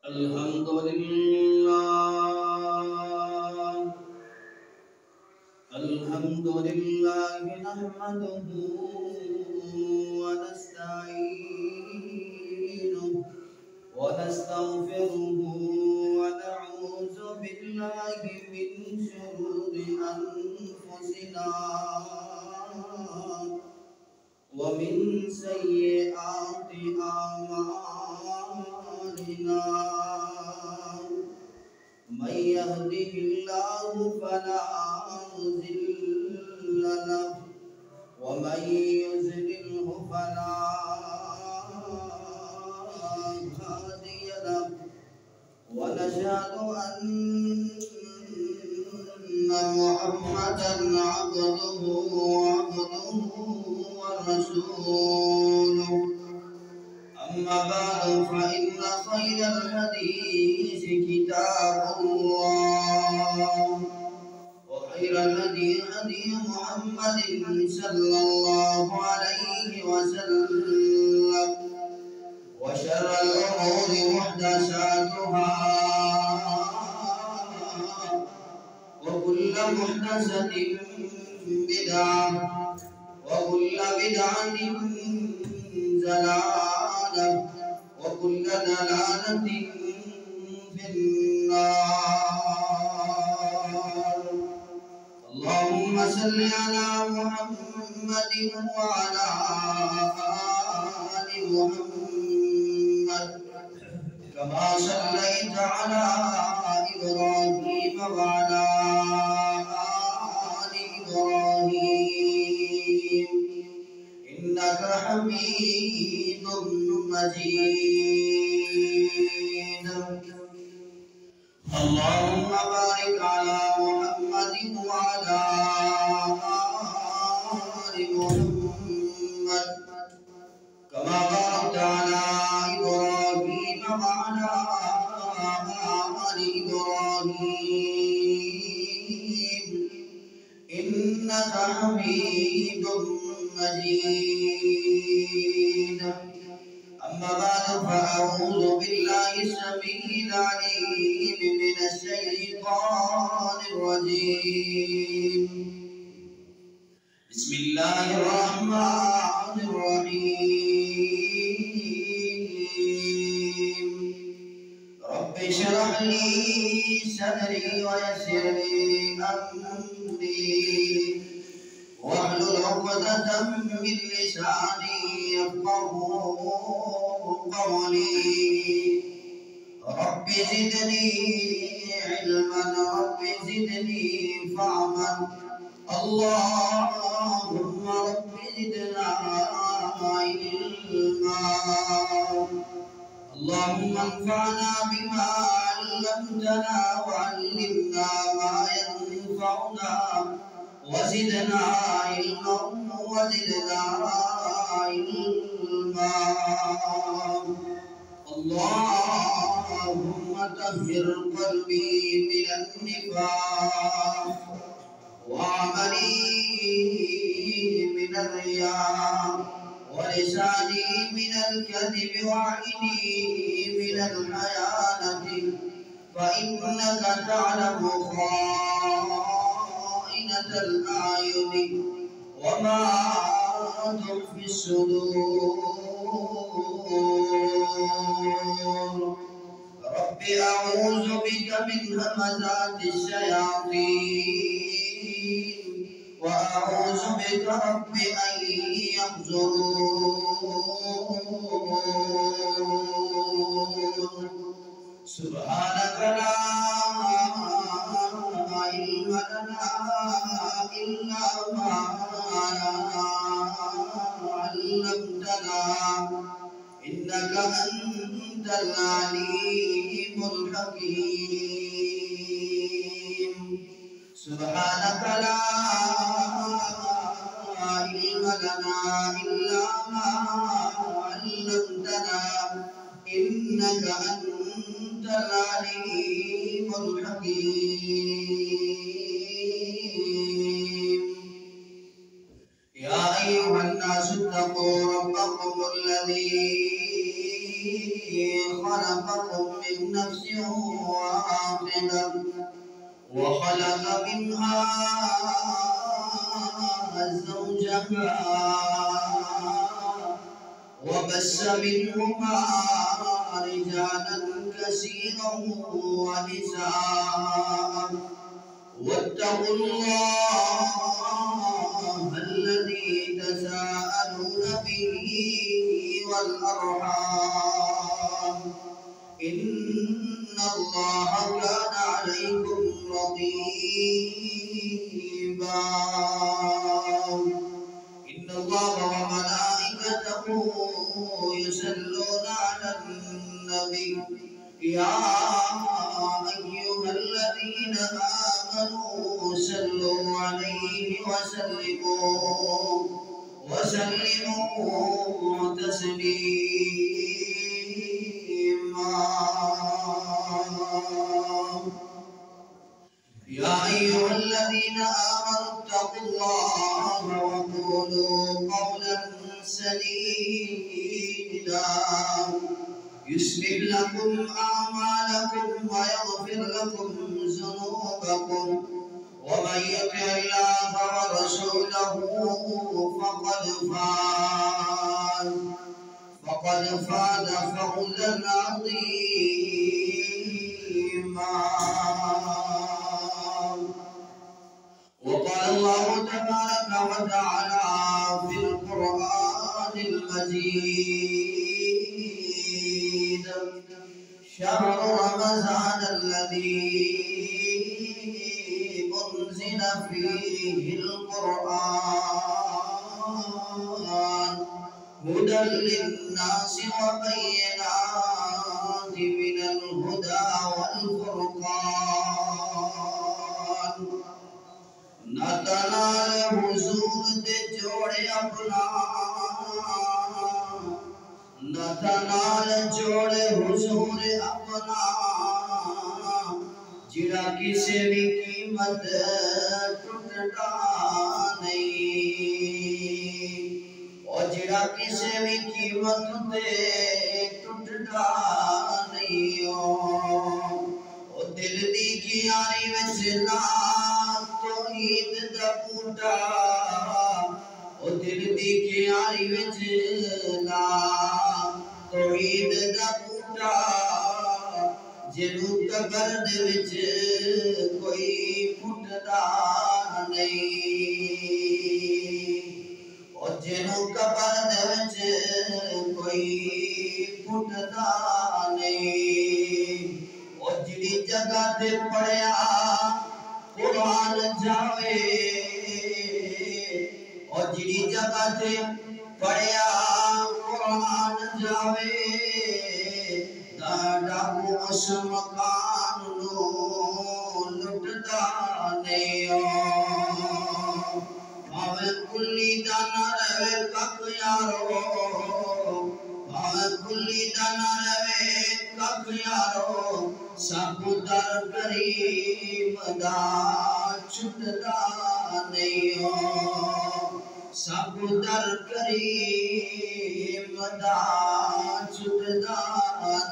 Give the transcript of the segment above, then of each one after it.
الحمد لله نحمده ونستعينه ونستغفره ونعوذ بالله من شرور أنفسنا ومن سيئات أعمالنا من يهده الله فلا مضل له ومن يضلله فلا هادي له ونشهد أن محمدا عبده ورسوله أما بعد فإن خير الحديث كتاب الله وخير الهدي هدي محمد صلى الله عليه وسلم وشر الأمور محدثاتها وكل محدثة بدعة وكل بدعة ضلالة وكل ضلالة في النار. اللهم صل على محمد وعلى آل محمد كما صليت على إبراهيم وعلى آل إبراهيم إنك حميد مجيد. اللهم بارك على محمد وعلى آل محمد كما باركت على إبراهيم وعلى آل إبراهيم إنك حميد مجيد. أما بعد فأعوذ بالله السميع العليم من الشيطان الرجيم. بسم الله الرحمن الرحيم. رب اشرح لي صدري ويسر لي أمري واحلل عقدة من لساني يفقهوا قولي. رب زدني علما رب زدني فهما اللهم رب زدنا علما. اللهم انفعنا بما علمتنا وعلمنا ما ينفعنا وزدنا علما وزدنا علما. اللهم طهر قلبي من النفاق وعملي من الرياء ولساني من الكذب وعيني من الخيانة فإنك تعلم خائنة الأعين وما تخفي الصدور. رب أعوذ بك من همزات الشياطين وأعوذ بك رب أن يحضرون. سبحانك لا علم لنا إلا ما علمتنا إنك أنت العليم الحكيم. سبحانك لا علم لنا إلا ما علمتنا إنك أنت العليم الحكيم. يا أيها الناس اتقوا ربكم الذي خلقكم من نفس واحدة وخلق منها زوجها وبث منهما رجالا كثيرا ونساء واتقوا الله الذي تساءلون به والأرحام إن الله كان عليكم رقيبا إن الله وملائكته يصلون على النبي يا أيها الذين آمنوا صلوا عليه وسلموا تسليما يا أيها الذين آمنوا اتقوا الله وقولوا قولا سديدا يصلح لكم أعمالكم ويغفر لكم ذنوبكم ومن يطع الله ورسوله فقد فاز فوزا عظيما وقال الله تبارك وتعالى في القرآن المجيد شهر رمضان الذي أنزل فيه القرآن هدى للناس وبينات من الهدى والفرقان نتنال حضور دے جوڑے اپنا نتنال جوڑے حضور اپنا جڑا کسی بھی قیمت ٹوٹتا نہیں اور جڑا کسی بھی قیمت تے ٹوٹتا نہیں اور دل دی کیاری وچ لا توحید دا بوٹا اور دل دی کیاری وچ لا توحید دا بوٹا جنو قبر دے وچ کوئی پھٹدا نہیں اور جنو قبر دے وچ کوئی پھٹدا نہیں اور جڑی جگہ تے پڑھیا قرآن جاوے اور جڑی جگہ تے پڑھیا قرآن جاوے ڈاکو اس مکان نو لٹدا نہیں بھاوے کلی دا نہ رہے کک یارو بھاوے کلی دا نہ رہے کک یارو سب در کریم دا چھٹدا نہیں سب در کریم دا چھٹدا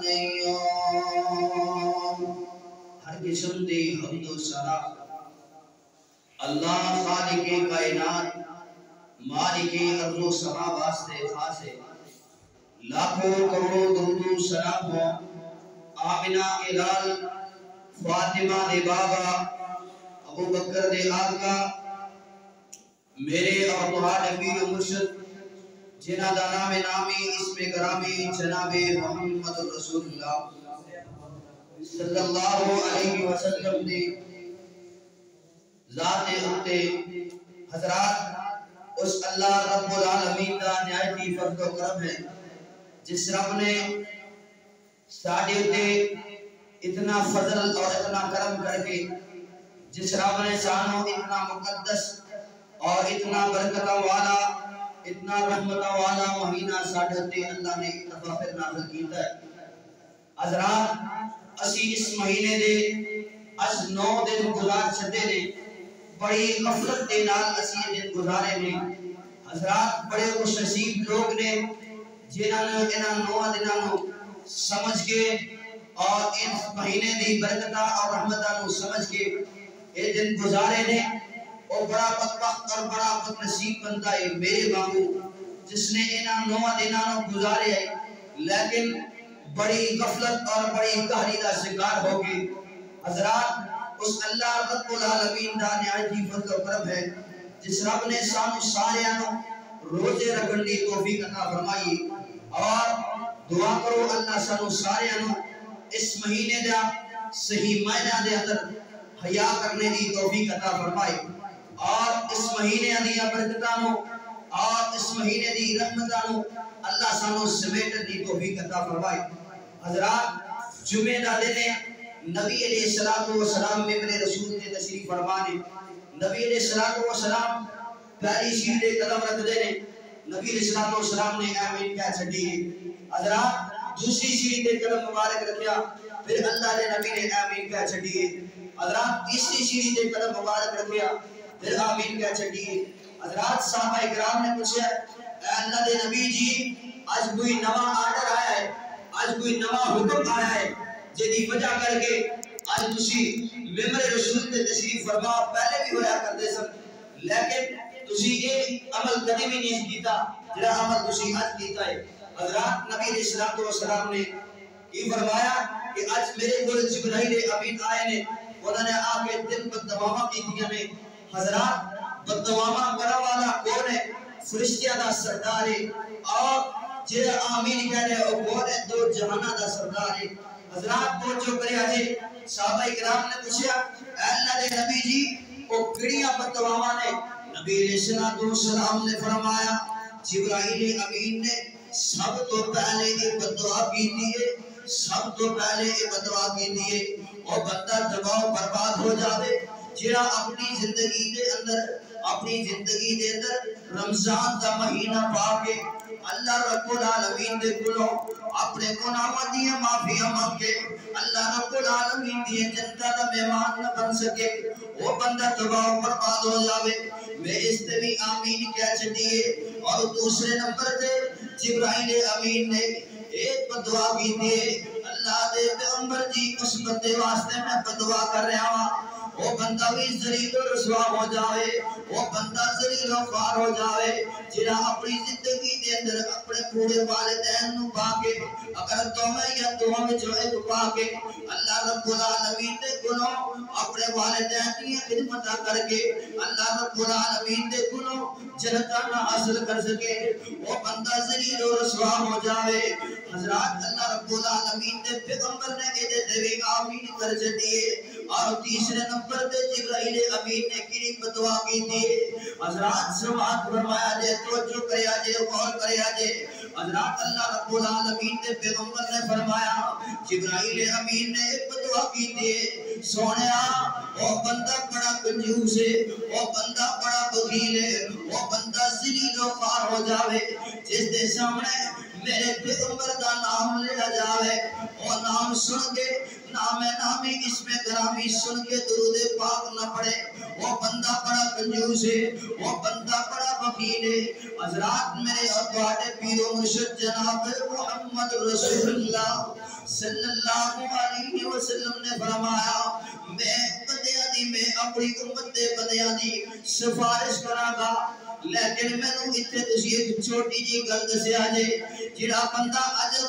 نہیں ہر قسم دی حمد و ثنا اللہ خالق کائنات مالک ارض و سما واسطے خاص ہے لاکھوں کروڑوں درود و سلام ہو آمنہ کے لال فاطمہ دے بابا ابو بکر دے آقا میرے اور تمہارے نبی و مرشد جنہ دا نام نامی اسم گرامی جناب محمد رسول اللہ صلی اللہ علیہ وسلم دے ذات اتے حضرات اس اللہ رب العالمین دا نہایتی فضل و کرم ہے جس رب نے ساڑھے اتے اتنا فضل اور اتنا کرم کر کے جس رب نے شانوں اتنا مقدس اور اتنا برکت والا اتنا رحمت والا مہینہ ساڑھے اتے اللہ نے اتفا پھر نازل کیتا ہے حضرات اسی اس مہینے دے از 9 دن گزار چھتے نے بڑی غفلت دے نال اسی دن گزارے نے حضرات بڑے خوش نصیب لوگ نے جنہاں نے انہاں 9 دنوں سمجھ کے اور اس مہینے دی برکتاں اور رحمتاں نو سمجھ کے اے دن گزارے نے، او بڑا بدبخت اور بڑا بد نصیب بندہ ہے میرے بابو جس نے انہاں 9 دناں نو گزارے ہے، لیکن بڑی غفلت اور بڑی قہری دا شکار ہو گئے۔ حضرات اس اللہ رب العالمین دا نہایت ہی فضل و کرم ہے جس رب نے سانو سارے نو روزے رکھن دی توفیق عطا فرمائی، اور دعا کرو اللہ سانو سارے نو اس مہینے دا صحیح معنی دے اندر حیا کرنے دی توفیق عطا فرمائے، اور اس مہینے دی برکتاں نو اور اس مہینے دی رحمتاں نو اللہ سانو سمیٹن دی توفیق عطا فرمائے۔ حضرات جمعہ دا دن ہے، نبی علیہ السلام ممبر رسول تے تشریف فرمانے، نبی علیہ السلام پہلی سیڑھی تے قدم رکھ دے نے، نبی علیہ السلام نے آمین کہہ چھڈی ہے۔ حضرات دوسری سیڑھی تے قدم مبارک رکھیا، پھر اللہ دے نبی نے آمین کہہ چھڈی ہے۔ حضرات تیسری سیڑھی تے قدم مبارک رکھیا، پھر آمین کہہ چھڈی ہے۔ حضرات صحابہ کرام نے پوچھا اے اللہ دے نبی جی آج کوئی نواں آرڈر آیا ہے، آج کوئی نواں حکم آیا ہے جدی وجہ کر کے آج تسی ممبر رسول تے تشریف فرما، پہلے بھی ہویا کرتے سن لیکن تسی یہ عمل کبھی بھی نہیں کیتا جڑا عمل تسی آج کیتا ہے۔ حضرات نبی علیہ السلام نے یہ فرمایا کہ آج میرے کول جبرائیل امین آئے نے، انہوں نے آ کے 3 بددعاواں کیتیاں نے۔ حضرات بددعاواں کرن والا کون ہے؟ فرشتیاں دا سردار ہے، اور جڑا آمین کہہ رہے او کون ہے؟ 2 جہاناں دا سردار ہے۔ حضرات توجہ کریا جی، صحابہ کرام نے پوچھا اے اللہ دے نبی جی او کیڑیاں بددعاواں نے؟ نبی علیہ السلام نے فرمایا جبرائیل امین نے سب تو پہلے یہ بددعا کیتی ہے، سب تو پہلے یہ بددعا کیتی ہے او بندہ تباہ و برباد ہو جاوے جڑا اپنی زندگی دے اندر رمضان دا مہینہ پا کے اللہ رب العالمین دے کولوں اپنے گناہاں دی معافیاں مانگ کے اللہ رب العالمین دی جنت دا مہمان نہ بن سکے، وہ بندہ تباہ و برباد ہو جاوے۔ میں اس تے بھی آمین کہہ چھڈیے۔ اور دوسرے نمبر تے جبرائیل امین نے ایک بددعا کیتی ہے، اللہ دے پیغمبر جی اس بندے واسطے میں بددعا کر رہا ہوں وہ بندہ بھی ذلیل و رسوا ہو جاوے، وہ بندہ ذلیل و خوار ہو جاوے جڑا اپنی زندگی دے اندر اپنے پورے والدین نو پا کے اگر دوویں یا دوواں وچوں ایک پا کے اللہ رب العالمین دے کولوں اپنے والدین دی خدمت کر کے اللہ رب العالمین دے کولوں جنت نہ حاصل کر سکے، وہ بندہ ذلیل و رسوا ہو جاوے۔ حضرات اللہ رب العالمین دے پیغمبر نے اے تے بھی آمین کر چھڈیے۔ اور تیسرے نمبر تے جبرائیل امین نے کیڑی بددعا کیتی ہے؟ حضرات سماعت فرمایا جے، توجہ کریا جے، غور کریا جے۔ حضرات اللہ رب العالمین دے پیغمبر نے فرمایا جبرائیل امین نے ایک بددعا کیتی ہے، سونیا وہ بندہ بڑا کنجوس ہے، وہ بندہ بڑا بخیل ہے، وہ بندہ ذلیل و خوار ہو جاوے جس دے سامنے میرے پیغمبر دا نام لیا جاوے، وہ نام سن کے نامی اسم گرامی سن کے درود پاک نہ پڑھے، وہ بندہ بڑا کنجوس ہے، وہ بندہ بڑا بخیل ہے۔ حضرات میرے اور تواڈے پیر و مرشد جناب محمد رسول اللہ صلی اللہ علیہ وسلم نے فرمایا میں بندیاں دی میں اپنی امت دے بندیاں دی سفارش کراں گا، لیکن مینوں ایتھے تسی ایک چھوٹی جی گل دسیا جے جڑا بندہ اج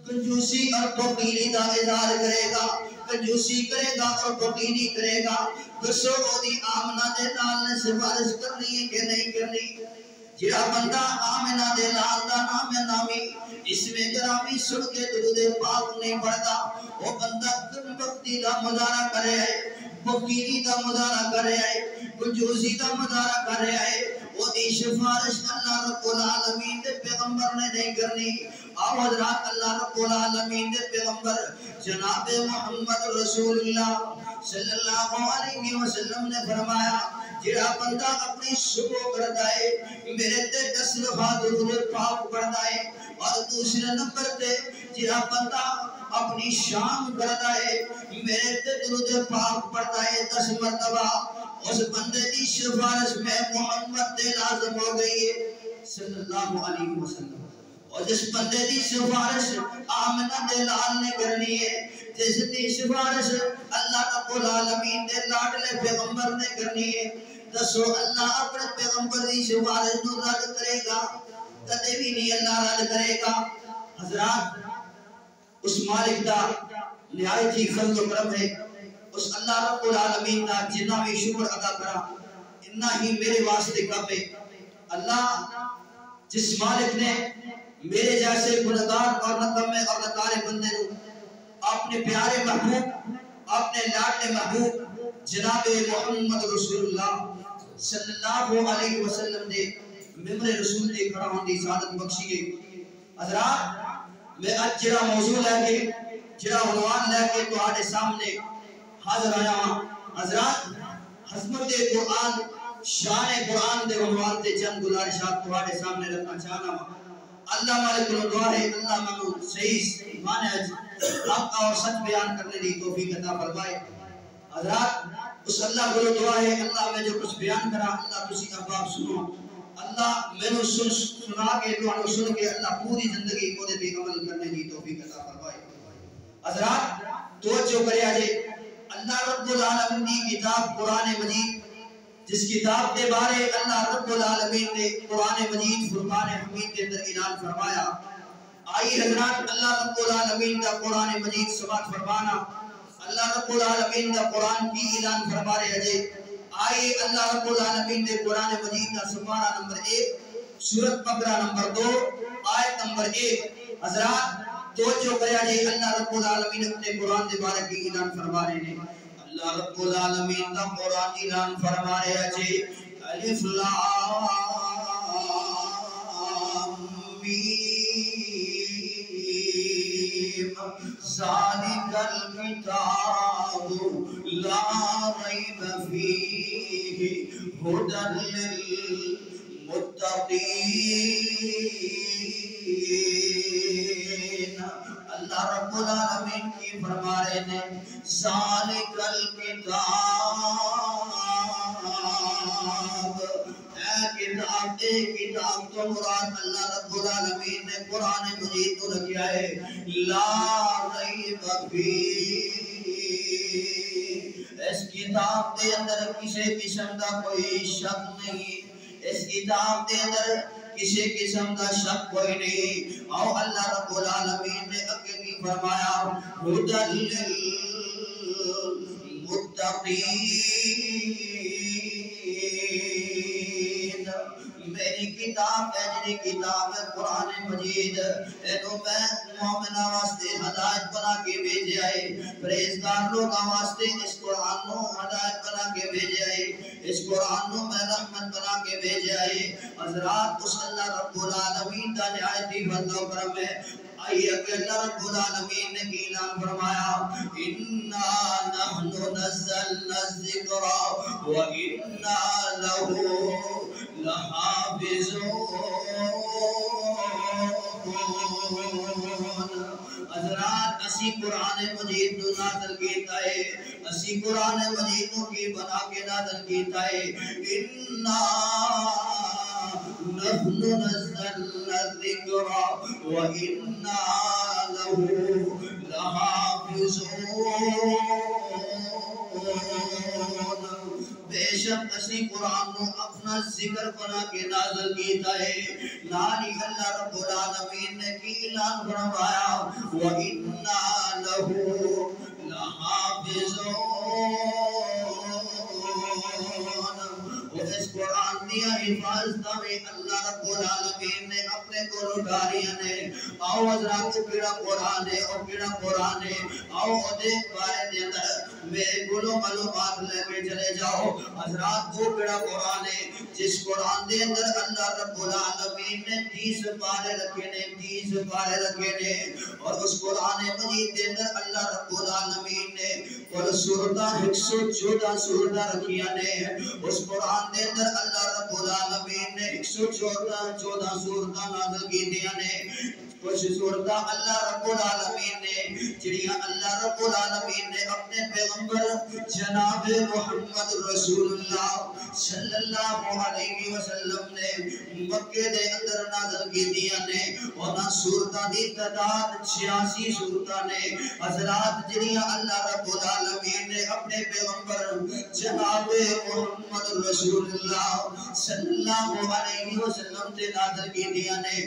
کنجوسی اور بخیلی دا اظہار کرے گا، کنجوسی کرے گا اور بخیلی کرے گا، دسو او دی آمنہ دے نال نے سفارش کرنی ہے کہ نہیں کرنی؟ جڑا بندہ آمنہ دے نال دا نام نامی اسم گرامی سن کے درود پاک نہیں پڑھتا، وہ بندہ کم بختی دا مظاہرہ کرے ہے، بخیلی دا مظاہرہ کرے ہے، کنجوسی دا مظاہرہ کرے ہے، وہ دی سفارش اللہ رب العالمین دے پیغمبر نے نہیں کرنی۔ آو حضرات اللہ رب العالمین دے پیغمبر جناب محمد رسول اللہ صلی اللہ علیہ وسلم نے فرمایا جڑا بندہ اپنی صبح کرتا ہے میرے تے 10 دفعہ درود پاک پڑھتا ہے، اور دوسرے نمبر تے جڑا بندہ اپنی شام کرتا ہے میرے تے درود پاک پڑھتا ہے 10 مرتبہ، اس بندے دی سفارش میں محمد تے لازم ہو گئی ہے صلی اللہ علیہ وسلم۔ اور جس بندے دی سفارش آمنہ دے لال نے کرنی ہے، جس دی سفارش اللہ رب العالمین دے لاڈلے پیغمبر نے کرنی ہے، دسو اللہ اپنے پیغمبر دی سفارش نو رد کرے گا؟ کدے بھی نہیں اللہ رد کرے گا۔ حضرات اس مالک دا نہایت ہی فضل و کرم ہے، اس اللہ رب العالمین دا جنہ بھی شکر ادا کرا اتنا ہی میرے واسطے کم ہے۔ اللہ جس مالک نے میرے جیسے گنہگار اور نکمے اور نکارے بندے کو اپنے پیارے محبوب، اپنے لاڈلے محبوب جناب محمد رسول اللہ صلی اللہ علیہ وسلم دے ممبر رسول دے کھڑا ہون دی سعادت بخشی ہے۔ حضرات میں اج جڑا موضوع لے کے جڑا عنوان لے کے تہاڈے سامنے حاضر آیا ہوں، حضرات حضمت قرآن شان قرآن دے عنوان تے چند گزارشات تہاڈے سامنے رکھنا چاہنا ہوں۔ اللہ مالک کو دعا ہے اللہ مانو صحیح مانج حق اور سچ بیان کرنے دی توفیق عطا فرمائے۔ حضرات اس اللہ کو دعا ہے اللہ میں جو کچھ بیان کرا اللہ تسی احباب سنو، اللہ میں نے سنا کے تو سن کے اللہ پوری زندگی کو دے عمل کرنے دی توفیق عطا فرمائے۔ حضرات توجہ کریا جے اللہ رب العالمین کی کتاب قرآن مجید، جس کتاب کے بارے اللہ رب العالمین نے قرآن مجید فرقان حمید کے اندر اعلان فرمایا۔ آئی حضرات اللہ رب العالمین کا قرآن مجید سماعت فرمانا، اللہ رب العالمین کا قرآن کی اعلان فرما رہے جے۔ آئی اللہ رب العالمین نے قرآن مجید کا سپارہ نمبر 1 سورت بقرہ نمبر 2 آیت نمبر 1۔ حضرات توجہ کریا جے اللہ رب العالمین اپنے قرآن کے بارے کی اعلان فرما رہے ہیں۔ اللہ رب العالمین کا قرآن اعلان فرما رہے جے الف لام میم ذالک الکتاب لا ریب فیہ ھدی للمتقین۔ اللہ رب العالمین کی فرما رہے ہیں ذالک الکتاب، اے کتاب تو مراد اللہ رب العالمین نے قرآن مجید کو رکھا ہے لا ریب فیہ، اس کتاب کے اندر کسی قسم کا کوئی شک نہیں، اس کتاب کے اندر کسی قسم کا شک کوئی نہیں۔ اور اللہ رب العالمین نے اگے کی فرمایا ھدی للمتقین، میری کتاب ہے جنہی کتاب ہے قرآن مجید، اینو میں مومنہ واسطے ہدایت بنا کے بھیجے آئے، پریزگار لوگاں واسطے اس قرآن نو ہدایت بنا کے بھیجے آئے، اس قرآن نو میں رحمت بنا کے بھیجے آئے۔ حضرات اس اللہ رب العالمین دا نہایت ہی فضل و کرم ہے۔ آئیے کہ اللہ رب العالمین نے کی اعلان فرمایا اِنَّا نَحْنُ نَزَّلْنَا الذِّكْرَ وَإِنَّا لَهُ لَحَافِظُونَ۔ حضرات اسی قرآن مجید نو نازل کیتا ہے، اسی قرآن مجید نو کی بنا کے نازل کیتا ہے۔ اِنَّا نحن نزلنا الذکر وإنا له لحافظون۔ بے شک اسی قرآن نو اپنا ذکر بنا کے نازل کیتا ہے، نالی اللہ رب العالمین نے کی اعلان فرمایا وإنا له لحافظون۔ اس قرآن دیا حفاظت میں اللہ رب العالمین نے اپنے کو اٹھاریاں نے۔ آؤ حضرات کیڑا قرآن ہے اور کیڑا قرآن ہے، آؤ دیکھ بارے دے اندر میرے گلوں معلومات لے کے چلے جاؤ۔ حضرات وہ کیڑا قرآن ہے جس قرآن دے اندر اللہ رب العالمین نے 30 پارے رکھے نے، 30 پارے رکھے نے، اور اس قرآن مجید دے اندر اللہ رب العالمین نے اور سورتاں 114 سورتاں رکھیاں نے۔ اس قرآن دے اندر اللہ رب العالمین نے 114 سورتاں نازل کی دیا نے۔ کچھ صورتہ اللہ رب العالمین نے جڑیاں اللہ رب العالمین نے اپنے پیغمبر جناب محمد رسول اللہ صلی اللہ علیہ وسلم نے مکہ دے اندر نازل کی دیا نے اور صورتہ دی تعداد 86 صورتہ نے حضرات جڑیاں اللہ رب العالمین نے اپنے پیغمبر جناب محمد رسول اللہ صلی اللہ علیہ وسلم سے نازل کی دیا نے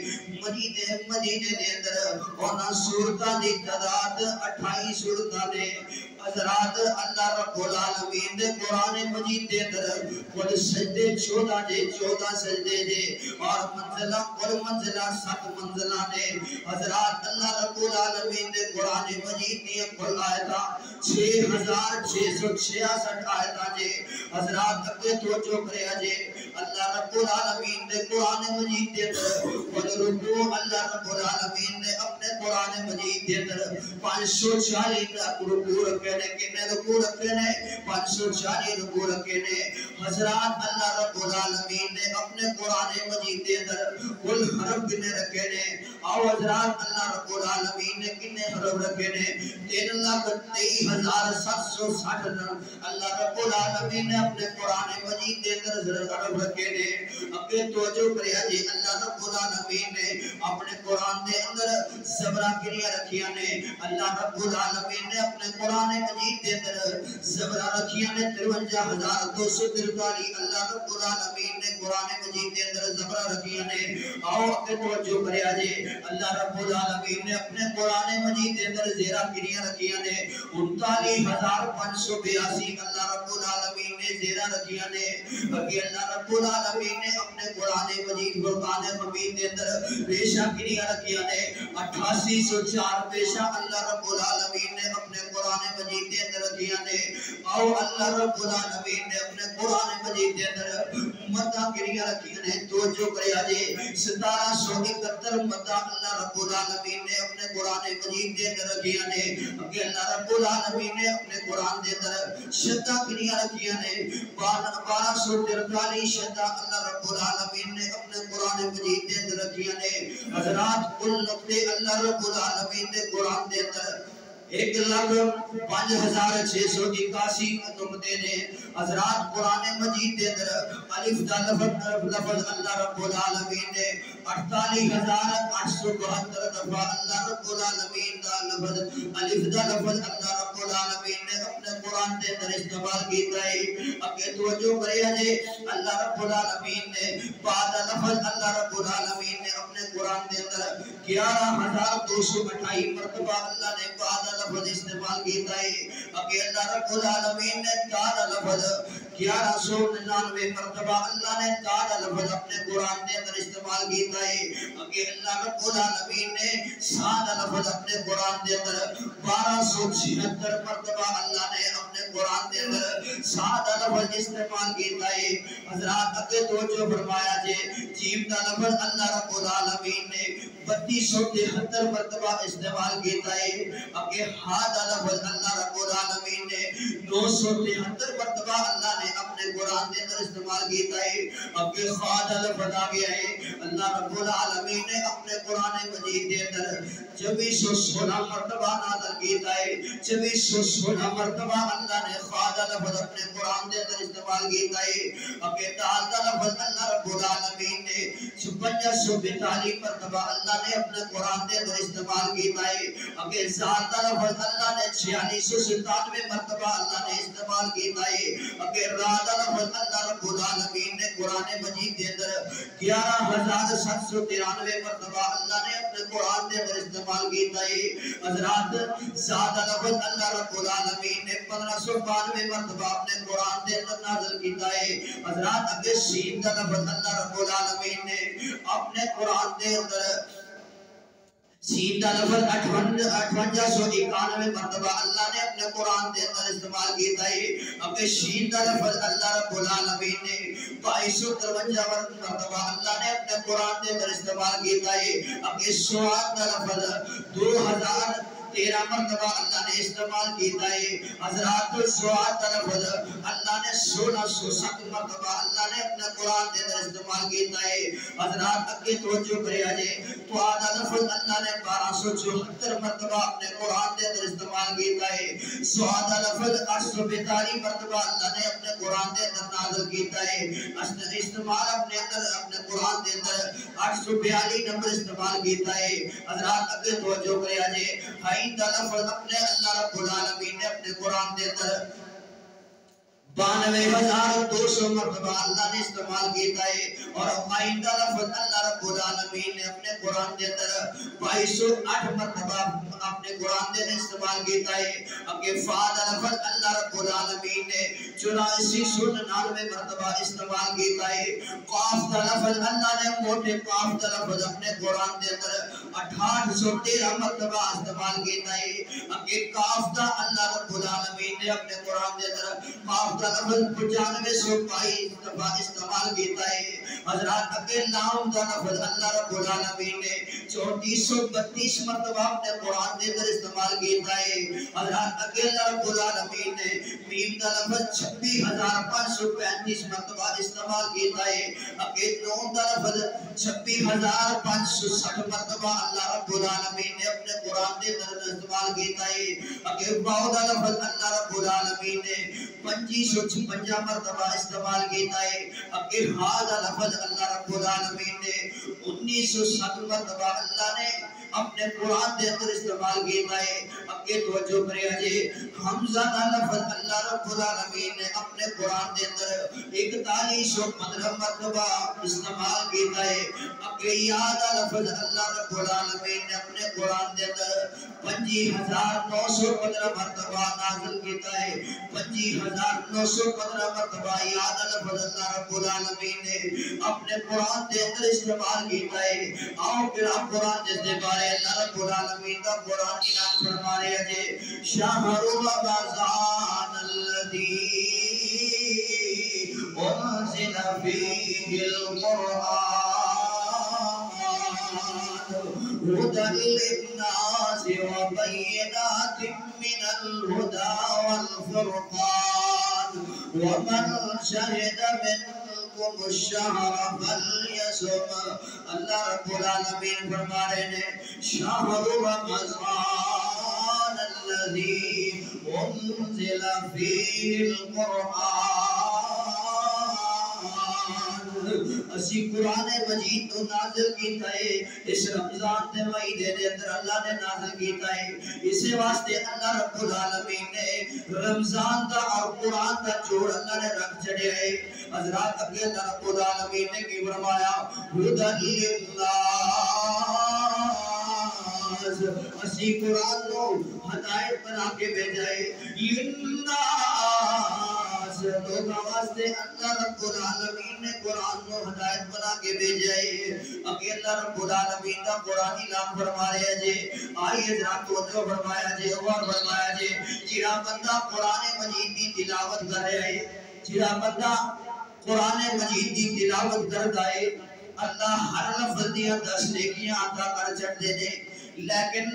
مدینے دے اندر اور صورتہ دی تعداد 28 صورتہ نے حضرات اللہ رب العالمین نے قرآن مجید دے اندر کل سجدے 14 سجدے دے اور منزلہ 7 منزلہ نے حضرات اللہ رب العالمین نے قرآن مجید دیا کل آیتاں 6666 آیتاں جے حضرات اگے توجہ کرے جے اللہ رب العالمین نے قرآن مجید دے اندر رکوع اللہ رب العالمین نے اپنے قرآن مجید دے اندر 540 رکوع رکھے نے کنے رکوع رکھے نے 540 رکوع رکھے نے حضرات اللہ رب العالمین نے اپنے قرآن مجید دے اندر کل حرف کنے رکھے نے آؤ حضرات اللہ رب العالمین نے کنے حرف رکھے نے 3,23,760 اللہ رب العالمین نے اپنے قرآن مجید دے اندر حرف رکھے نے اپنے توجہ کریا جی اللہ رب العالمین نے اپنے قرآن دے اندر زبرہ کنیاں رکھیاں نے اللہ رب العالمین نے اپنے قرآن مجید دے اندر زبرہ رکھیاں نے 53,243 اللہ رب العالمین نے قرآن مجید دے اندر زبرہ رکھیاں نے آؤ اپنے توجہ کریا جی اللہ رب العالمین نے اپنے قرآن مجید دے اندر زیرہ کنیاں رکھیاں نے 39,582 اللہ رب العالمین نے زیرہ رکھیاں نے باقی اللہ رب العالمین نے اپنے قرآن مجید فرقان حمید دے اندر پیشہ کنیاں رکھیاں نے 8804 پیشہ اللہ رب العالمین نے اپنے قرآن مجید دے اندر رکھیاں نے آؤ اللہ رب العالمین نے اپنے قرآن مجید دے اندر مدہ کنیاں رکھیاں نے توجہ کریا جے 1771 مدہ اللہ رب العالمین نے اپنے قرآن مجید دے اندر رکھیاں نے اگے اللہ رب العالمین نے اپنے قرآن دے اندر شدہ کنیاں رکھیاں نے 1243 شدہ اللہ رب العالمین نے اپنے قرآن مجید دے اندر رکھیاں نے حضرات کل نقطے اللہ رب العالمین نے قرآن دے اندر 1,05,681 نقطے نے حضرات قرآن مجید دے اندر الف دا لفظ اللہ رب العالمین نے 48,872 دفعہ اللہ رب العالمین دا لفظ الف دا لفظ اللہ رب العالمین نے اپنے قرآن دے اندر استعمال کیتا ہے اگے توجہ کریا جے اللہ رب العالمین نے بعد لفظ اللہ رب العالمین نے اپنے قرآن دے اندر 11,228 مرتبہ اللہ نے بعد لفظ استعمال کیتا ہے اگے اللہ رب العالمین نے تعالی لفظ 1199 مرتبہ اللہ نے تعالی لفظ اپنے قرآن دے اندر استعمال کیتا ہے اگے اللہ رب العالمین نے سات لفظ اپنے قرآن دے اندر 1276 مرتبہ اللہ نے اپنے قرآن دے اندر سات لفظ استعمال کیتا ہے حضرات اگے توجہ فرمایا جے جیم دا لفظ اللہ رب العالمین نے 3273 مرتبہ استعمال کیتا ہے اگے ہا دا لفظ اللہ رب العالمین نے 973 مرتبہ اللہ نے اپنے قرآن دے اندر استعمال کیتا ہے اگے خا دا لفظ آ گیا ہے اللہ رب العالمین نے اپنے قرآن مجید دے اندر 2416 مرتبہ نازل کیتا ہے 2416 مرتبہ اللہ نے خا دا لفظ اپنے قرآن دے اندر استعمال کیتا ہے اگے دال دا لفظ اللہ رب العالمین نے 5542 مرتبہ اللہ نے اپنے قرآن دے اندر استعمال کیتا ہے اگے زال دا لفظ اللہ نے 4697 مرتبہ اللہ نے استعمال کیتا ہے اگے را دا لفظ اللہ رب العالمین نے قرآن مجید دے اندر 11793 مرتبہ اللہ نے اپنے قرآن دے اندر استعمال کیتا ہے حضرات زاد دا لفظ اللہ رب العالمین نے 1592 مرتبہ اپنے قرآن دے اندر نازل کیتا ہے حضرات اگے شین دا لفظ اللہ رب العالمین نے اپنے قرآن دے اندر سین دا لفظ 5891 مرتبہ اللہ نے اپنے قرآن دے اندر استعمال کیتا ہے اگے شین دا لفظ اللہ رب العالمین نے 2253 مرتبہ اللہ نے اپنے قرآن دے اندر استعمال کیتا ہے اگے سواد دا لفظ 13 مرتبہ اللہ نے استعمال کیتا ہے حضرات سواد لفظ اللہ نے 1607 مرتبہ اللہ نے اپنے قرآن دے اندر استعمال کیتا ہے حضرات اگے توجہ کرے آجے تو آدھا لفظ اللہ نے 1274 مرتبہ اپنے قرآن دے اندر استعمال کیتا ہے سوادہ لفظ 842 مرتبہ اللہ نے اپنے قرآن دے اندر نازل کیتا ہے استعمال اپنے قرآن دے اندر 842 نمبر استعمال کیتا ہے حضرات اگے توجہ کرے آجے آئندہ لفظ اپنے اللہ رب العالمین نے اپنے قرآن دے اندر 92,200 مرتبہ اللہ نے استعمال کیتا ہے اور آئندہ لفظ اللہ رب العالمین نے اپنے قرآن دے اندر 2208 مرتبہ اپنے قرآن دے اندر استعمال کیتا ہے اگے فاد لفظ اللہ رب العالمین نے 8499 مرتبہ استعمال کیتا ہے قاف دا لفظ اللہ نے موٹے قاف دا لفظ اپنے قرآن دے اندر 6813 مرتبہ استعمال کیتا ہے اگے قاف دا اللہ رب العالمین نے اپنے قرآن دے اندر قاف دا لفظ 9522 دفعہ استعمال کیتا ہے حضرات اگے لام دا لفظ اللہ رب العالمین نے 3432 مرتبہ اپنے قرآن دے اندر استعمال کیتا ہے حضرات اگے اللہ رب العالمین نے میم دا لفظ 26535 مرتبہ استعمال کیتا ہے اگے نون دا لفظ 26560 مرتبہ اللہ رب العالمین نے اپنے قرآن دے اندر استعمال کیتا ہے اگے واو دا لفظ اللہ رب العالمین نے 2556 مرتبہ استعمال کیتا ہے اگے ہا دا لفظ اللہ رب العالمین نے 1907 مرتبہ اللہ نے اپنے قرآن دے اندر استعمال کیتا ہے اگے توجہ کرے آجے حمزہ دا لفظ اللہ رب العالمین نے اپنے قرآن دے اندر 4115 مرتبہ استعمال کیتا ہے اگے یا دا لفظ اللہ رب العالمین نے اپنے قرآن دے اندر 25915 مرتبہ نازل کیتا ہے 25915 مرتبہ یا دا لفظ اللہ رب العالمین نے اپنے قرآن دے اندر استعمال کیتا ہے آؤ پھر آپ قرآن جس دے بارے اللہ رب العالمین کا قرآن کی نام فرما رہے ہیں شہر رمضان الذی انزل فیہ القرآن هدى للناس وبينات من الهدى والفرقان ومن شهد منكم الشهر فليصم اللہ رب العالمین فرما رہے ہیں شہر رمضان الذی انزل فیہ القرآن اسی قرآن مجید تو نازل کیتا ہے اس رمضان دے مہینے دے اندر اللہ نے نازل کیتا ہے اسی واسطے اللہ رب العالمین نے رمضان دا اور قرآن دا جوڑ اللہ نے رکھ چڑھیا ہے حضرات اگے اللہ رب العالمین نے کی فرمایا ہدی للناس اسی قرآن کو ہدایت بنا کے بھیجا ہے للناس لوگوں واسطے اللہ رب العالمین نے قرآن کو ہدایت بنا کے بھیجا ہے اگے اللہ رب العالمین کا قرآن نام فرما رہے جے آئیے ذرا توجہ فرمایا جے اور فرمایا جے جڑا بندہ قرآن مجید کی تلاوت کر رہا ہے جڑا بندہ قرآن مجید کی تلاوت کرتا ہے اللہ ہر لفظ دیا 10 نیکیاں عطا کر چڑھتے ہیں لیکن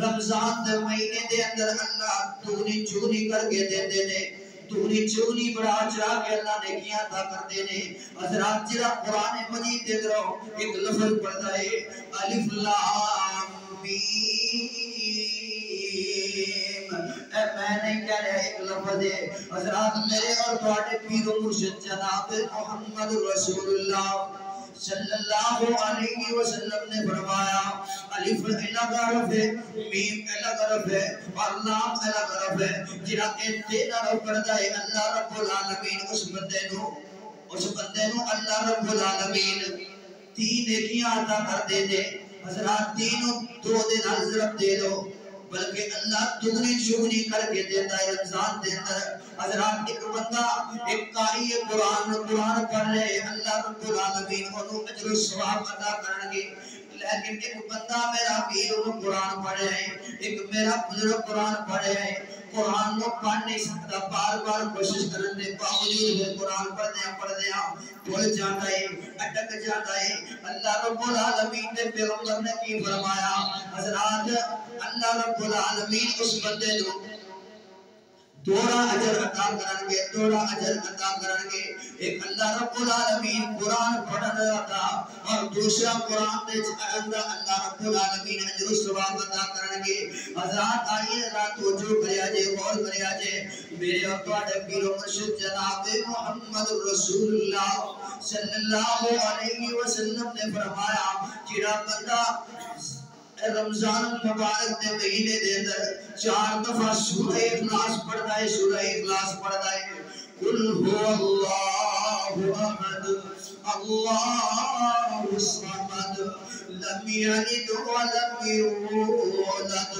رمضان دے مہینے دے اندر اللہ دگنی چگنی کر کے دیتے ہیں دگنی چگنی بڑا چڑھا کے اللہ نے کیا عطا کرتے ہیں حضرات جڑا قرآن مجید دے درو ایک لفظ پڑھتا ہے الف لام میم اے میں نہیں کہہ رہا ایک لفظ ہے حضرات میرے اور تواڈے پیر و مرشد جناب محمد رسول اللہ صلی اللہ علیہ وسلم نے فرمایا الف الگ حرف ہے میم الگ حرف ہے اور لام الگ حرف ہے جڑا اے تین حرف کرتا ہے اللہ رب العالمین اس بندے نو اللہ رب العالمین 3 نیکیاں عطا کر دے دے حضرات تینوں 2 دن حضرت دے دو بلکہ اللہ دگنی چگنی کر کے دیتا ہے رمضان دے اندر حضرات ایک بندہ ایک قاری قرآن پڑھ رہے اللہ رب العالمین انہوں اجر و ثواب عطا کرنگے لیکن ایک بندہ میرا پیر انہوں قرآن پڑھ رہے ہیں ایک میرا بزرگ قرآن پڑھ رہے ہیں قرآن کو پڑھ نہیں سکتا، بار بار کوشش کرنے باوجود ہے قرآن پڑھنے بھول جاتا ہے، اٹک جاتا ہے۔ اللہ رب العالمین نے پیغمبر نے کی فرمایا، حضرات اللہ رب العالمین اس بندے کو دوڑا اجر عطا کرنگے، دوڑا اجر عطا کرنگے۔ ایک اللہ رب العالمین قرآن پڑھن رہا تھا اور دوسرا قرآن دے چھڑنگا اللہ رب العالمین اجر و ثواب عطا کرنگے۔ حضرات آئیے رات توجہ کریا جے، غور کریا جے۔ میرے اور تواڈے پیر و مرشد جناب محمد رسول اللہ صلی اللہ علیہ وسلم نے فرمایا، جڑا بندہ رمضان مبارک دے مہینے دے اندر 4 دفعہ سورہ اخلاص پڑھتا ہے، سورہ اخلاص پڑھتا ہے، قل هو اللہ احد اللہ الصمد لم یلد ولم یولد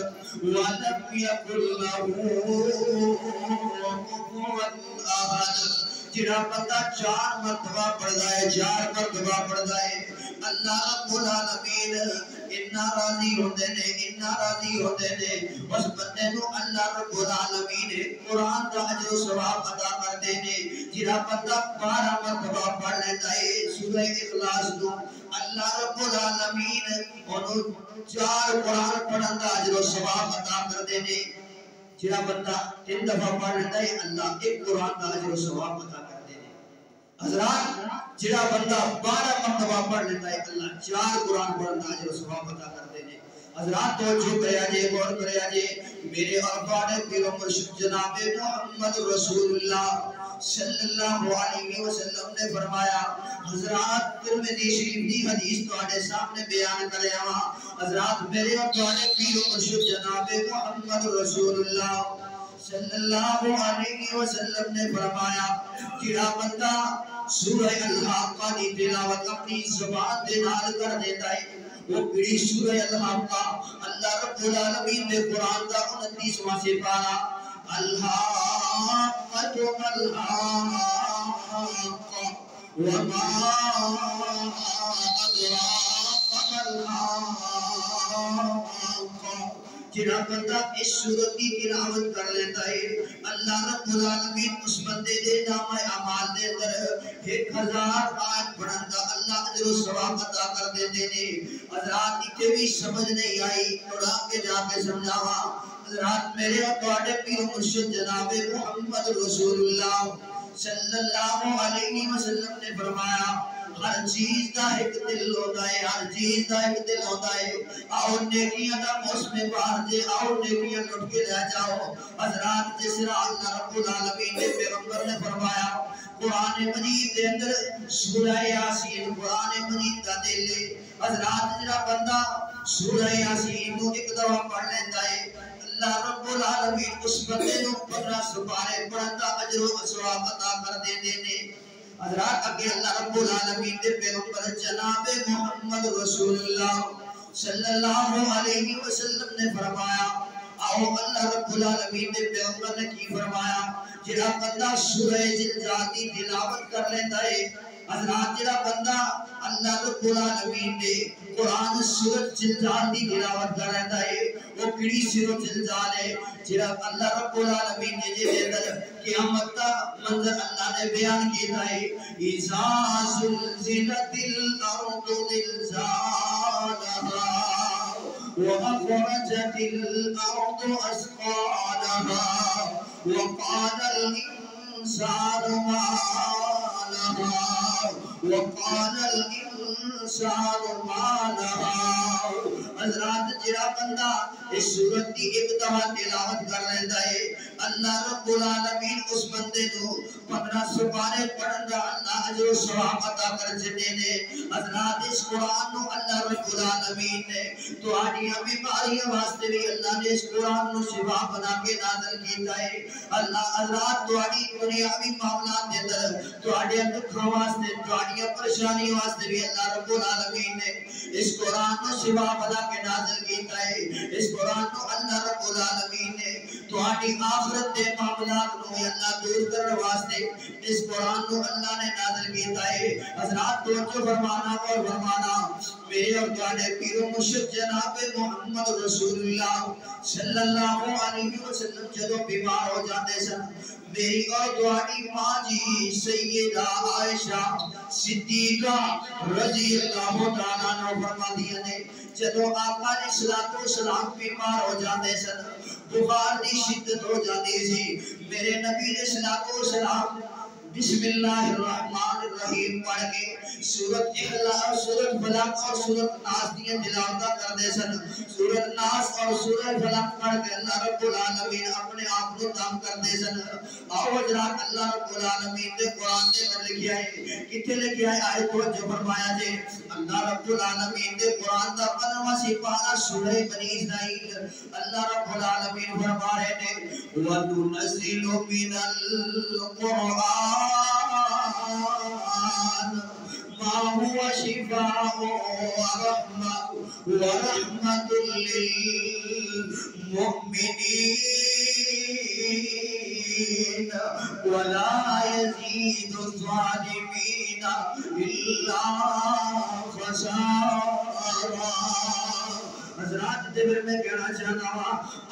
ولم یکن له کفوا احد۔ جڑا بندہ 4 مرتبہ پڑھتا ہے، 4 مرتبہ پڑھتا ہے، اللہ رب العالمین اتنا راضی ہوتے نے، اتنا راضی ہوتے نے، اس بندے کو اللہ رب العالمین قرآن کا اجر و ثواب عطا کرتے نے۔ جڑا بندہ 12 مرتبہ پڑھ لیتا ہے سورہ اخلاص کو، اللہ رب العالمین انہوں 4 قرآن پڑھن کا اجر و ثواب عطا کرتے نے۔ جڑا بندہ 3 دفعہ پڑھ لیتا ہے، اللہ 1 قرآن کا اجر و ثواب عطا کرتے نے۔ حضرات جڑا بندہ 12 مرتبہ پڑھ لیتا ہے، اللہ 4 قرآن پڑھن کا اجر و ثواب عطا کرتے ہیں۔ حضرات توجہ کریا جے، غور کریا جے۔ میرے اور تواڈے پیر و مرشد جناب محمد رسول اللہ صلی اللہ علیہ وسلم نے فرمایا، حضرات ترمذی شریف دی حدیث تواڈے سامنے بیان کریا ہاں۔ حضرات میرے اور تواڈے پیر و مرشد جناب محمد رسول اللہ صلی اللہ علیہ وسلم نے فرمایا، جڑا بندہ سورہ الحاقہ کی تلاوت اپنی زبان دے نال کر دیتا ہے، وہ بڑی سورہ الحاقہ اللہ رب العالمین نے قرآن کا 29واں سپارہ، الحاقۃ مالحاقہ وما ادراک مالحاقہ۔ جڑا بندہ اس سورت کی تلاوت کر لیتا ہے، اللہ رب العالمین اس بندے دے نامہ اعمال دے اندر 1000 آیت پڑھن دا اللہ اجر و ثواب عطا کر دیتے ہیں۔ حضرات اتنے بھی سمجھ نہیں آئی، تھوڑا کے جا کے سمجھاوا۔ حضرات میرے اور تواڈے پیر و مرشد جناب محمد رسول اللہ صلی اللہ علیہ وسلم نے فرمایا، ہر چیز دا ایک دل ہوتا ہے، ہر چیز دا ایک دل ہوتا ہے۔ آؤ نیکیاں دا موسم بہار دے، آؤ نیکیاں لٹ کے لے جاؤ۔ حضرات جس طرح اللہ رب العالمین نے پیغمبر نے فرمایا، قرآن مجید دے اندر سورہ یاسین قرآن مجید کا دل ہے۔ حضرات جڑا بندہ سورہ یاسین کو 1 دفعہ پڑھ لیتا ہے، اللہ رب العالمین اس بندے کو 15 سپارے پڑھن دا اجر و ثواب عطا کر دیتے ہیں۔ حضرات اگے اللہ رب العالمین دے پیغمبر جناب محمد رسول اللہ صلی اللہ علیہ وسلم نے فرمایا، آؤ اللہ رب العالمین دے پیغمبر نے کی فرمایا، جڑا بندہ سورہ زلزال کی تلاوت کر لیتا ہے، حضرات جڑا بندہ اللہ رب العالمین نے قرآن سورۃ زلزال کی تلاوت کر لیتا ہے، وہ کیڑی سورۃ زلزال ہے؟ جڑا اللہ رب العالمین نے جے اندر قیامت کا منظر اللہ نے بیان کیتا ہے، اذا زلزلت الارض زلزالها واخرجت الارض اثقالها وقال الانسان ما لها وقال الانسان ما لها۔ حضرات جڑا بندہ اس سورت کی 1 دفعہ تلاوت کر لیتا ہے، اللہ رب العالمین اس بندے کو 15 سپارے پڑھن دا اللہ اجر و ثواب عطا کر دیتے نے۔ حضرات اس قرآن کو اللہ رب العالمین نے تہاڈیاں بیماریاں واسطے بھی اللہ نے اس قرآن کو شفا بنا کے نازل کیتا ہے۔ اللہ حضرات تہاڈی دنیاوی معاملات دے اندر تہاڈے دکھاں واسطے تہاڈیاں پریشانیاں واسطے بھی اللہ رب العالمین نے اس قرآن کو شفا بنا کے نازل کیتا ہے۔ اس قرآن کو اللہ رب العالمین نے تہاڈی آخرت دے معاملات نو اللہ دور کرن واسطے اس قرآن نو اللہ نے نازل کیتا ہے حضرات توجہ فرمانا اور فرمانا میرے اور تہاڈے پیر و مرشد جناب محمد رسول اللہ صلی اللہ علیہ وسلم جدوں بیمار ہو جاندے سن میری اور تہاڈی ماں جی سیدہ عائشہ صدیقہ رضی اللہ تعالیٰ عنہ فرماندیاں نے جدوں آقا علیہ السلام بیمار ہو جاندے سن بخار دی شدت ہو جاتی سی میرے نبی علیہ السلام بسم اللہ الرحمن الرحیم پڑھ کے سورت اخلاص سورت فلق اور سورت ناس دیاں تلاوتاں کردے سن سورت ناس اور سورت فلق پڑھ کے اللہ رب العالمین اپنے آپ کو دم کردے سن آؤ حضرات اللہ رب العالمین دے قرآن دے اندر لکھیا ہے کتنے لکھیا ہے آیت توجہ فرمایا جے اللہ رب العالمین دے قرآن دا 15واں سپارہ سورہ بنی اسرائیل اللہ رب العالمین فرما رہے ہیں وَنُنَزِّلُ مِنَ الْقُرْآنِ ما هو شفاء ورحمة للمؤمنين ولا يزيد الظالمين إلا خسارا حضرات دبر میں کہنا چاہتا ہوں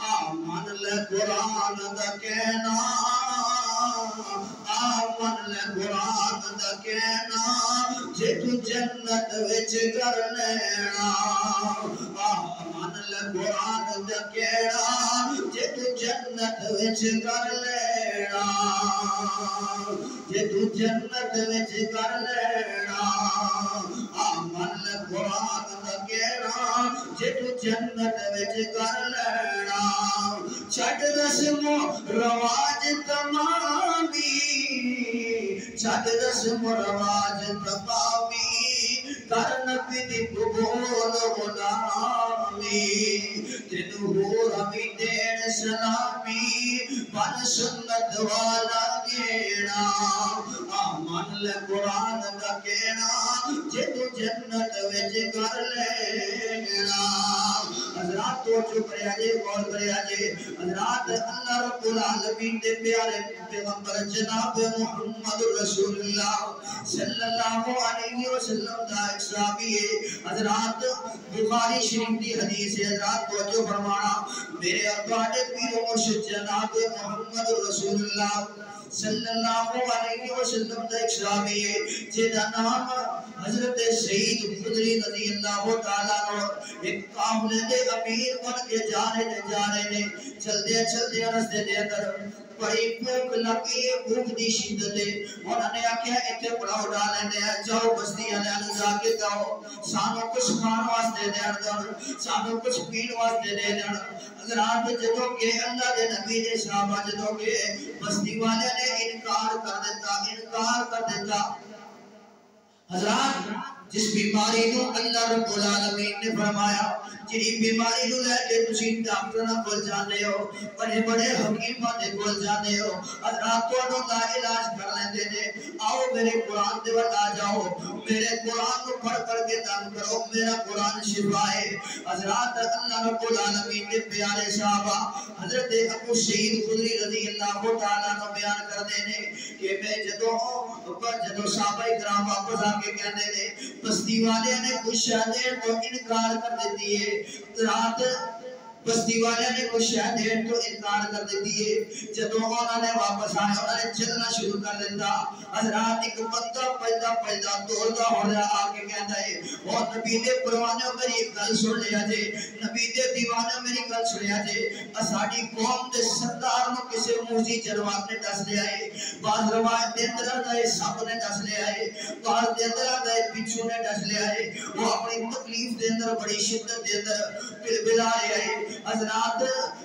آمن القرآن دا کہنا آمن القرآن دا کہنا جے تو جنت وچ کر لینا آمن القرآن دا کہنا جے تو جنت وچ کر لینا جے تو جنت وچ کر لینا آمن القرآن دا کہنا جے تو جنت وچ کر لینا چھٹ رسم و رواج تمامی چھٹ رسم و رواج تمامی کر نبی دی قبول غلامی تین ہور ہمیں دین سلامی بن سنت والا گینا آمن القرآن دا کہنا جے تو جنت وچ کر لینا حضرات تو چپ رہا جے غور کریا جے حضرات اللہ رب العالمین دے پیارے پیغمبر جناب محمد رسول اللہ صلی اللہ علیہ وسلم دا ایک صحابی ہے حضرات بخاری شریف دی حدیث ہے حضرات توجہ فرمانا میرے اقوال پیر و مرشد جناب محمد رسول اللہ صلی اللہ علیہ وسلم دا ایک صحابی ہے جیدہ نام حضرت سید خدری رضی اللہ تعالیٰ عنہ ایک قافلے دے امیر بن کے جا رہے نے چل دے رستے دے اندر بڑی بھوک لگی ہے بھوک دی شدت ہے انہوں نے آکھیا اتنے پڑاؤ ڈالے نے جاؤ بستی والے جا کے جاؤ سانو کچھ کھان واسطے دین سانو کچھ پین واسطے دے دین حضرات جدوں کہ اللہ دے نبی دے صحابہ جدوں کہ بستی والے نے انکار کر دیتا حضرات جس بیماری نو اللہ رب العالمین نے فرمایا جی بیماری نو لے کے تسی ڈاکٹر نہ کول جاندے ہو بڑے بڑے حکیماں دے کول جاندے ہو حضرات تہاڈا دا علاج کر لیندے نے آؤ میرے قرآن دے ول آ جاؤ میرے قرآن کو پڑھ کے دم کرو میرا قرآن شفا ہے حضرات اللہ رب العالمین کے پیارے صحابہ حضرت ابو سعید خدری رضی اللہ تعالیٰ عنہ بیان کردے نے کہ میں جدوں صحابہ کرام واپس آ کے کہندے نے بستی والے نے کچھ دیر تو انکار کر دیتی ہے رات بستی والے نے کچھ دیر تو انکار کر دیتی ہے جدوں انہوں نے واپس آئے انہوں نے چلنا شروع کر دیتا حضرات ایک بندہ پیدا دوڑتا ہو رہا آ کے کہتا ہے اور نبی دے پروانے میری گل سن لیا جے نبی دے دیوانے میری گل سنیا جے اساڈی قوم دے سردار نو کسے موذی جنواب نے دس لیا ہے بعض روایت دے اندر دے سب نے دس لیا ہے بعض دے اندر دے بچھو نے دس لیا ہے وہ اپنی تکلیف دے اندر بڑی شدت دے اندر بلبلا رہا ہے حضرات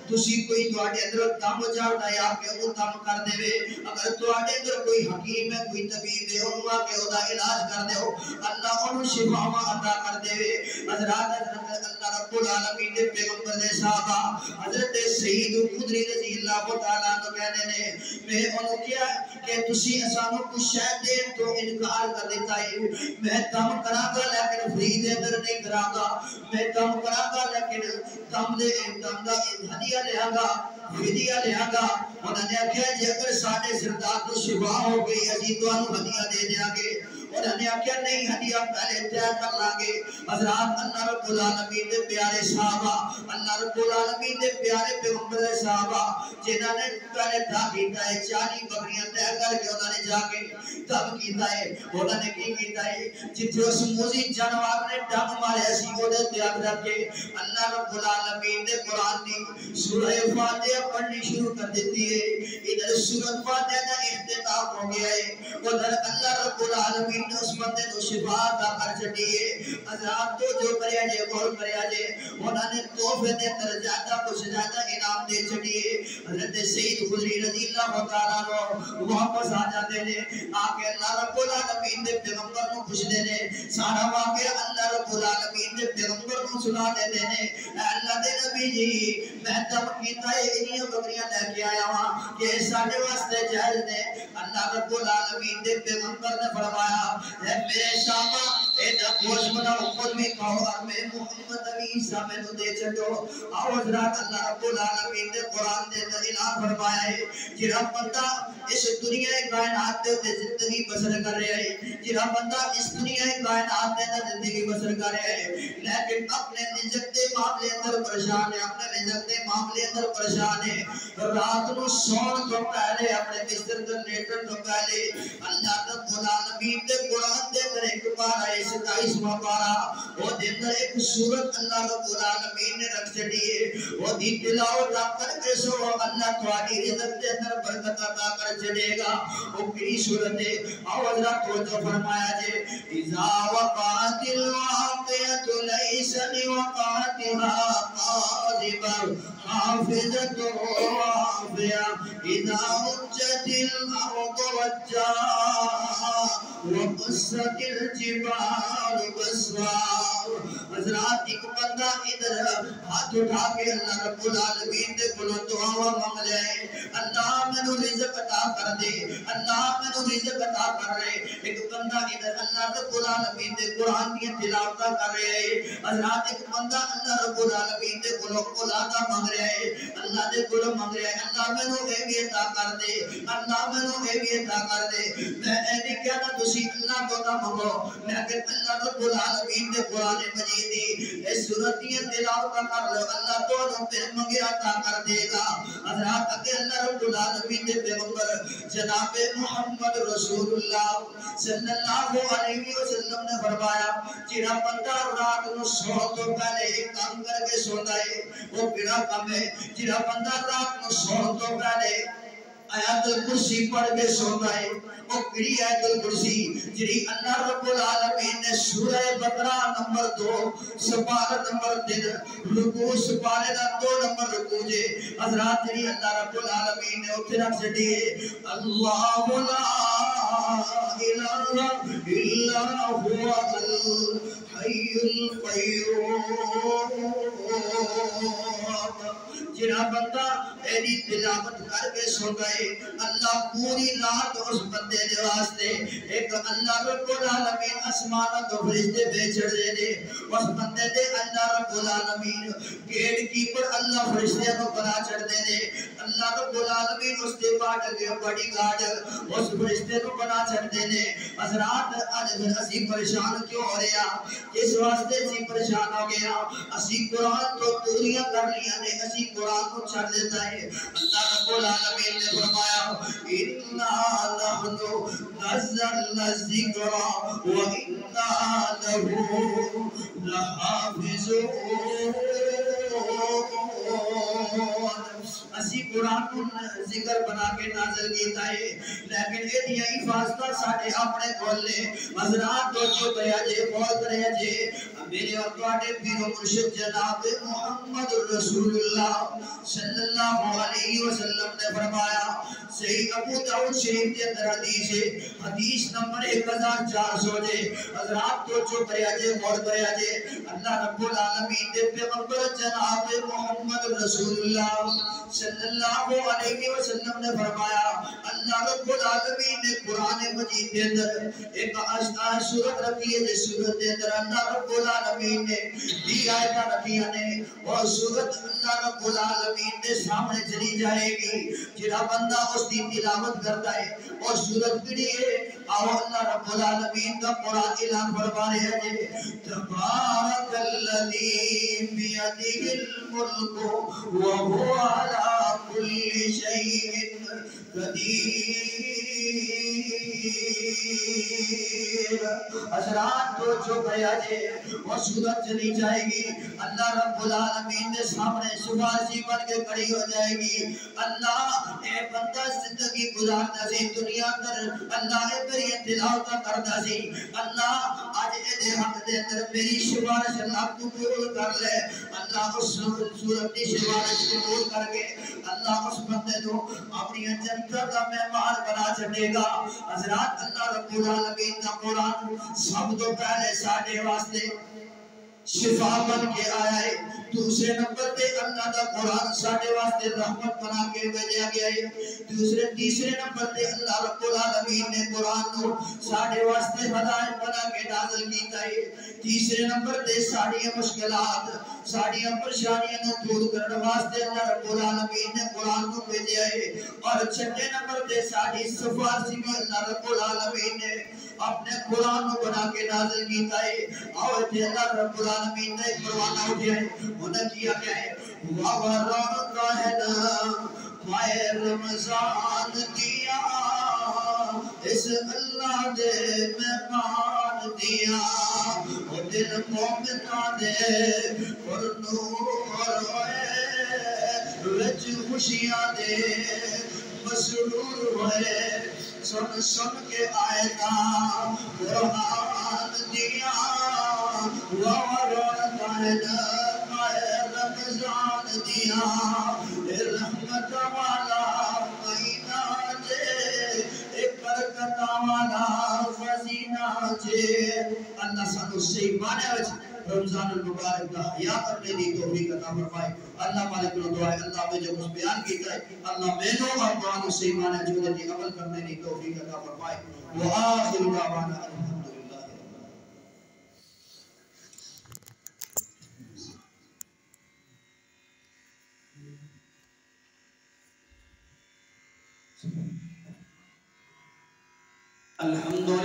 تسی کوئی تواڈے اندر دم جاڑدا ہے آپ کے او دم کر دے اگر تواڈے اندر کوئی حکیم ہے کوئی طبیب ہے انہاں کے او دا علاج کر دیو اللہ انہوں شفا عطا کر دے حضرات اللہ رب العالمین دے پیغمبر دے صحابہ حضرت سید خدری رضی اللہ تعالیٰ عنہ کہنے نے میں انہوں کیا کہ تسی اسانوں کو شاید دے تو انکار کر دیتا ہے میں کام کرا گا لیکن فری دے اندر نہیں کرا گا میں کام کرا گا لیکن کام دے کام دا ہدیہ لے آگا فدیہ لے آگا انہوں نے کہا جی اگر ساڑھے سردار کو شفا ہو گئی عزیز تو انہوں ہدیہ دے دیا گے انہوں نے کہا نہیں ہدیہ پہلے تیار کر لانگے حضرات اللہ رب العالمین دے پیارے صحابہ اللہ رب العالمین دے پیارے پیغمبر صحابہ جنہوں نے پہلے تھا کیتا ہے 40 بکریاں تیار کر کے انہوں نے جا کے تب کیتا ہے انہوں نے کی کیتا ہے جتھے اس موزی جانوار نے ڈب مارے اسی کو دے تیار رکھ کے اللہ رب العالمین دے قرآن دی سورہ فاتحہ پڑھنی شروع کر دیتی ہے ادھر سورہ فاتحہ دا اختتام ہو گیا ہے ادھر اللہ رب العالمین نے اس بندے کو شفا عطا کر چھڈی ہے حضرات تو جو کریا جے غور کریا جے انہوں نے تحفے دے اندر زیادہ کچھ زیادہ انعام دے چھڈی ہے حضرت سید خدری رضی اللہ تعالیٰ عنہ واپس آ جاتے نے آکے اللہ رب العالمین دے پیغمبر کو خوش دے نے سارا واقعہ اللہ رب العالمین دے پیغمبر کو سنا دے نے اے اللہ دے نبی جی میں تب کیتا ہے انہی بکریاں لے کے آیا ہوں کہ ساڑھے واسطے جائز نے اللہ رب العالمین دے پیغمبر نے فرمایا اے میرے صحابہ اے نہ گوشت بناؤ خود بھی کھاؤ اور میں محمد علی عیسیٰ میں تو دے چھڑو آؤ حضرات اللہ رب العالمین نے قرآن دے اعلان فرمایا ہے جہاں بندہ اس دنیا کائنات تے زندگی بسر کر رہا ہے جہاں بندہ اس دنیا کائنات تے زندگی بسر کر رہا ہے لیکن اپنے رزق دے معاملے اندر پریشان ہے اپنے رزق دے معاملے اندر پریشان ہے رات نو سون تو پہلے اپنے بستر تے لیٹن تو پہلے اللہ رب العالمین دے قرآن دے اندر ایک پارہ ہے 27واں پارہ وہ دے اندر ایک سورت اللہ رب العالمین نے رکھ چھڈی ہے وہ دی تلاوت کر کے سو اللہ تمہاری رزق دے اندر برکت عطا کر چھڈے گا وہ کئی سورت ہے اور حضرت توجہ فرمایا جے اذا وقعت الواقعۃ لیس لوقعتها قاذبہ حافظۃ رافعہ اذا رجت الارض رجا وقصت الجبال بسا حضرات ایک بندہ ادھر ہاتھ اٹھا کے اللہ رب العالمین دے کلو دعا مانگ لے اللہ میں نو رزق عطا کر دے اللہ میں نو رزق عطا کر رہے ایک بندہ ادھر اللہ رب العالمین دے قرآن کی تلاوت کر رہے حضرات ایک بندہ اللہ رب العالمین دے کلو اولادہ مانگ رہے اللہ دے کلو مانگ رہے اللہ میں نو اے بھی عطا کر دے اللہ میں نو اے بھی عطا کر دے میں اے نہیں کہنا تسی اللہ کو نہ مانگو لیکن اللہ رب العالمین دے قرآن مجید دی اس سورتیاں تلاوت کر لو اللہ تو نو پھر منگے عطا کر دے گا حضرات اگر اللہ رب العالمین دے پیغمبر جناب محمد رسول اللہ صلی اللہ علیہ وسلم نے فرمایا جہاں بندہ رات نو سو تو پہلے ایک کام کر کے سوتا ہے وہ کیڑا کام ہے جہاں بندہ رات نو سو تو پہلے آیات الکرسی پڑھ کے سوتا ہے وہ کڑی آیت الکرسی جری اللہ رب العالمین نے سورہ بقرہ نمبر 2 سپارہ نمبر 3 رکوع سپارہ 2 نمبر رکوع جے حضرات جری اللہ رب العالمین نے اتھے رکھ سٹی ہے اللہ لا الہ الا هو الحی القیوم جنہ بندہ ایدی تلاوت کر کے سو گئے اللہ پوری رات اس بندے دے واسطے ایک اللہ رب العالمین اسمان تو فرشتے بھیج دے دے اس بندے دے اللہ رب العالمین گیٹ کیپر اللہ فرشتے کو بنا چھڑ دے دے اللہ رب العالمین اس دے پاٹ کے بڑی گاڑ اس فرشتے کو بنا چھڑ دے دے حضرات آج پھر اسی پریشان کیوں ہو رہا اس واسطے اسی پریشان ہو گیا اسی قرآن تو دوریاں کر لیا نے اسی قرآن کو چھڑ دیتا ہے اللہ رب العالمین نے فرمایا اِنَّا نَحْنُ نَزَّلْنَا الذِّكْرَ وَإِنَّا لَهُ لَحَافِظُونَ اسی قرآن کو ذکر بنا کے نازل کیتا ہے لیکن یہ دیا حفاظتہ ساڑھے اپنے کھول لے حضرات تو جو کریا جے بہت کریا جے میرے اور توڑے پیر و مرشد جناب محمد رسول اللہ صلی اللہ علیہ وسلم نے فرمایا صحیح ابو داؤد شریف کے اندر حدیث ہے حدیث نمبر 1400 جے حضرات تو جو کریا جے بہت کریا جے اللہ رب العالمین دے پیغمبر جناب محمد رسول اللہ صلی اللہ علیہ وسلم نے فرمایا اللہ رب العالمین نے قرآن مجید کے اندر ایک سورت رکھی ہے جس سورت کے اندر اللہ رب العالمین نے دی آیتاں رکھیاں نے اور سورت اللہ رب العالمین کے سامنے چلی جائے گی جڑا بندہ اس کی تلاوت کرتا ہے اور سورت پڑھی ہے اور اللہ رب العالمین کا قرآن اعلان فرما رہے ہیں تبارک الذی بیدہ الملک وهو على كل شيء قدیر حضرات تو جو گیا جے وہ سورت چلی جائے گی اللہ رب العالمین نے سامنے سفارشی بن کے کھڑی ہو جائے گی اللہ اے بندہ زندگی گزارتا سی دنیا در اللہ اے میری تلاوت کرتا سی اللہ آج اے حق دے اندر میری سفارش اللہ قبول کر لے اللہ اس سورت کی سفارش قبول کر کے اللہ اس بندے کو اپنی جنت کا مہمان بنا چھڑے گا حضرات اللہ رب العالمین کا قرآن سب تو پہلے ساڑھے واسطے شفا بن کے آیا ہے دوسرے نمبر پہ اللہ کا قرآن ساڑھے واسطے رحمت بنا کے بھیجا گیا ہے تیسرے نمبر پہ اللہ رب العالمین نے قرآن کو ساڑھے واسطے ہدایت بنا کے نازل کیتا ہے تیسرے نمبر پہ ساڑھی مشکلات ساڑھیاں پریشانیاں نو دور کرنے واسطے اللہ رب العالمین نے قرآن کو بھیجا ہے اور چھٹے نمبر پہ ساڑھی سفارشی میں اللہ رب العالمین نے اپنے قرآن کو بنا کے نازل کیتا ہے اور اللہ رب العالمین نے ایک پروانہ اٹھیا ہے انہیں کیا کیا ہے وَوَرَانُ قَهْنَا مَائِ رمضان دیا اس اللہ دے مہمان دیا وہ دل مومنہ دے اور نور ہوئے وچ خوشیاں دے مسرور ہوئے سن سن کے آیتاں قرآن دیا وَوَرَانُ قَهْنَا مَائِ رمضان دیا رحمت والا مہینہ جے ایک برکت والا خزینہ جے اللہ سانو صحیح معنی وچ رمضان المبارک کا حیا کرنے دی توفیق عطا فرمائے اللہ مالک کو دعا ہے اللہ میں جو کچھ بیان کیتا ہے اللہ میں اور قرآن کو صحیح معنی جو دی عمل کرنے دی توفیق عطا فرمائے وآخر دعوانا الحمدللہ الحمد